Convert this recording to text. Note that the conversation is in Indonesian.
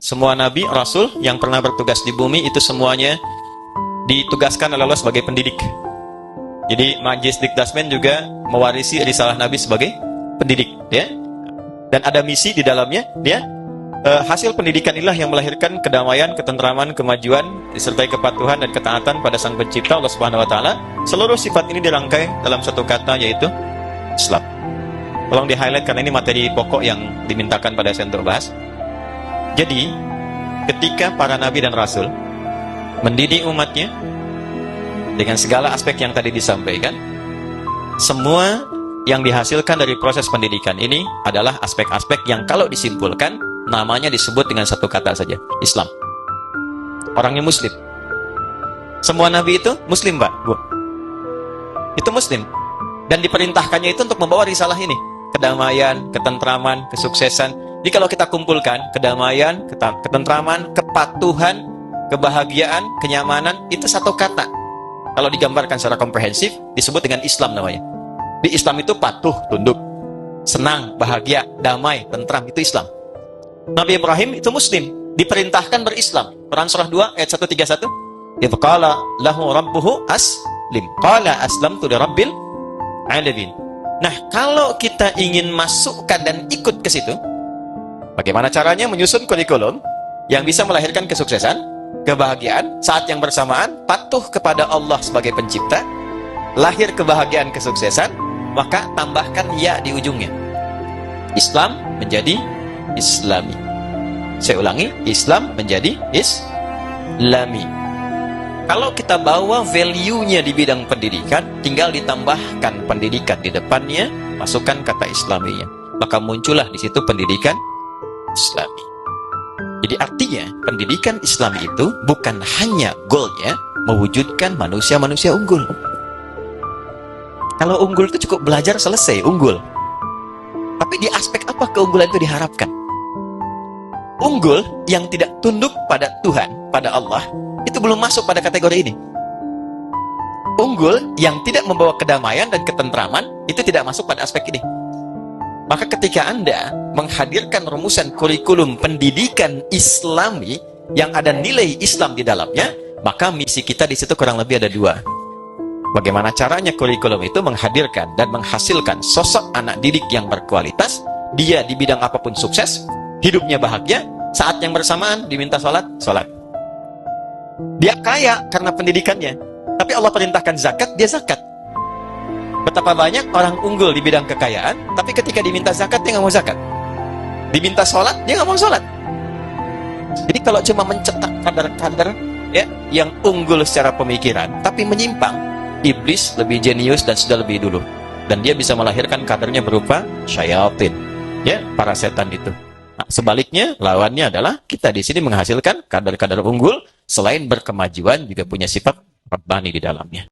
semua nabi, rasul yang pernah bertugas di bumi itu semuanya ditugaskan oleh Allah sebagai pendidik. Jadi Majlis Dikdasmen juga mewarisi risalah nabi sebagai pendidik, ya. Dan ada misi di dalamnya, ya. Hasil pendidikan inilah yang melahirkan kedamaian, ketentraman, kemajuan, disertai kepatuhan dan ketaatan pada Sang Pencipta Allah Subhanahu wa taala. Seluruh sifat ini dirangkai dalam satu kata, yaitu Islam. Tolong di-highlight karena ini materi pokok yang dimintakan pada saya untuk bahas. Jadi, ketika para nabi dan rasul mendidik umatnya dengan segala aspek yang tadi disampaikan, semua yang dihasilkan dari proses pendidikan ini adalah aspek-aspek yang kalau disimpulkan namanya disebut dengan satu kata saja, Islam. Orangnya muslim. Semua nabi itu muslim, Pak, Bu. Itu muslim. Dan diperintahkannya itu untuk membawa risalah ini, kedamaian, ketentraman, kesuksesan. Jadi kalau kita kumpulkan kedamaian, ketentraman, kepatuhan, kebahagiaan, kenyamanan, itu satu kata. Kalau digambarkan secara komprehensif disebut dengan Islam namanya. Di Islam itu patuh, tunduk, senang, bahagia, damai, tentram, itu Islam. Nabi Ibrahim itu muslim, diperintahkan berislam. Quran surah 2 ayat 131. Idz qala lahu rabbuhu aslim. Qala aslamtu lirabbil alamin. Nah, kalau kita ingin masukkan dan ikut ke situ, bagaimana caranya? Menyusun kurikulum yang bisa melahirkan kesuksesan, kebahagiaan, saat yang bersamaan patuh kepada Allah sebagai pencipta, lahir kebahagiaan, kesuksesan, maka tambahkan ya di ujungnya. Islam menjadi Islami. Saya ulangi, Islam menjadi Islami. Kalau kita bawa value-nya di bidang pendidikan, tinggal ditambahkan pendidikan di depannya, masukkan kata Islaminya, maka muncullah di situ pendidikan Islami. Jadi artinya pendidikan Islami itu bukan hanya goalnya mewujudkan manusia-manusia unggul. Kalau unggul itu cukup belajar selesai, unggul. Tapi di aspek apa keunggulan itu diharapkan? Unggul yang tidak tunduk pada Tuhan, pada Allah, itu belum masuk pada kategori ini. Unggul yang tidak membawa kedamaian dan ketentraman, itu tidak masuk pada aspek ini. Maka ketika Anda menghadirkan rumusan kurikulum pendidikan Islami yang ada nilai Islam di dalamnya, maka misi kita di situ kurang lebih ada dua. Bagaimana caranya kurikulum itu menghadirkan dan menghasilkan sosok anak didik yang berkualitas, dia di bidang apapun sukses, hidupnya bahagia, saat yang bersamaan diminta sholat. Dia kaya karena pendidikannya, tapi Allah perintahkan zakat, dia zakat. Betapa banyak orang unggul di bidang kekayaan, tapi ketika diminta zakat, dia nggak mau zakat. Diminta sholat, dia nggak mau sholat. Jadi kalau cuma mencetak kader-kader ya, yang unggul secara pemikiran, tapi menyimpang, iblis lebih jenius dan sudah lebih dulu. Dan dia bisa melahirkan kadernya berupa syayatin, ya, para setan itu. Nah, sebaliknya, lawannya adalah kita di sini menghasilkan kader-kader unggul, selain berkemajuan, juga punya sifat rabbani di dalamnya.